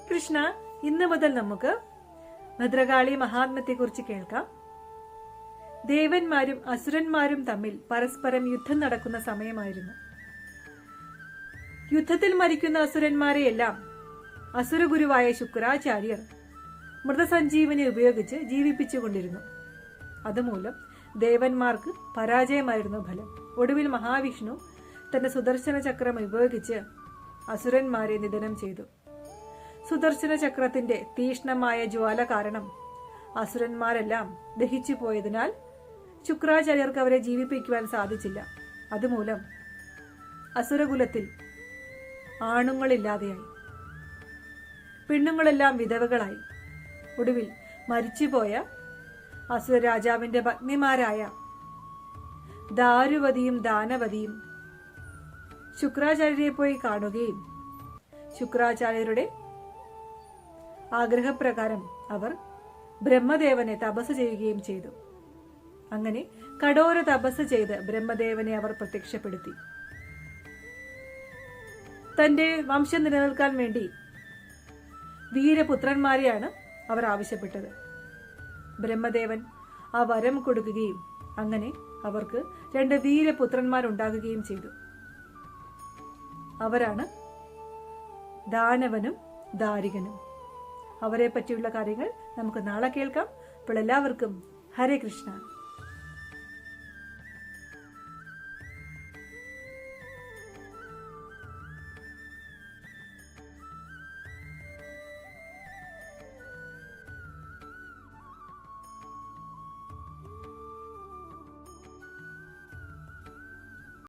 കൃഷ്ണ, ഇന്ന് മുതൽ നമുക്ക് ഭദ്രകാളി മഹാത്മ്യത്തെക്കുറിച്ച് കേൾക്കാം. ദേവന്മാരും അസുരന്മാരും തമ്മിൽ പരസ്പരം യുദ്ധം നടക്കുന്ന സമയമായിരുന്നു. യുദ്ധത്തിൽ മരിക്കുന്ന അസുരന്മാരെയെല്ലാം അസുരഗുരുവായ ശുക്രാചാര്യർ മൃതസഞ്ജീവനി ഉപയോഗിച്ച് ജീവിപ്പിച്ചുകൊണ്ടിരുന്നു. അതുമൂലം ദേവന്മാർക്ക് പരാജയമായിരുന്നു ഫലം. ഒടുവിൽ മഹാവിഷ്ണു തന്റെ സുദർശന ചക്രം ഉപയോഗിച്ച് അസുരന്മാരെ നിധനം ചെയ്തു. സുദർശന ചക്രത്തിന്റെ തീഷ്ണമായ ജ്വാല കാരണം അസുരന്മാരെല്ലാം ദഹിച്ചു പോയതിനാൽ ശുക്രാചാര്യർക്ക് അവരെ ജീവിപ്പിക്കുവാൻ സാധിച്ചില്ല. അതുമൂലം അസുരകുലത്തിൽ ആണുങ്ങളില്ലാതെയായി. പെണ്ണുങ്ങളെല്ലാം വിധവകളായി. ഒടുവിൽ മരിച്ചുപോയ അസുര രാജാവിന്റെ പത്നിമാരായ ദാരുവതിയും ദാനവതിയും ശുക്രാചാര്യരെ പോയി കാണുകയും ശുക്രാചാര്യരുടെ ആഗ്രഹപ്രകാരം അവർ ബ്രഹ്മദേവനെ തപസ് ചെയ്യുകയും ചെയ്തു. അങ്ങനെ കഠോര തപസ് ചെയ്ത് ബ്രഹ്മദേവനെ അവർ പ്രത്യക്ഷപ്പെടുത്തി. തന്റെ വംശം നിലനിൽക്കാൻ വേണ്ടി വീരപുത്രന്മാരെയാണ് അവർ ആവശ്യപ്പെട്ടത്. ബ്രഹ്മദേവൻ ആ വരം കൊടുക്കുകയും അങ്ങനെ അവർക്ക് 2 വീരപുത്രന്മാരുണ്ടാകുകയും ചെയ്തു. അവരാണ് ദാനവനും ദാരികനും. അവരെ പറ്റിയുള്ള കാര്യങ്ങൾ നമുക്ക് നാളെ കേൾക്കാം. അപ്പോൾ എല്ലാവർക്കും ഹരേ കൃഷ്ണ.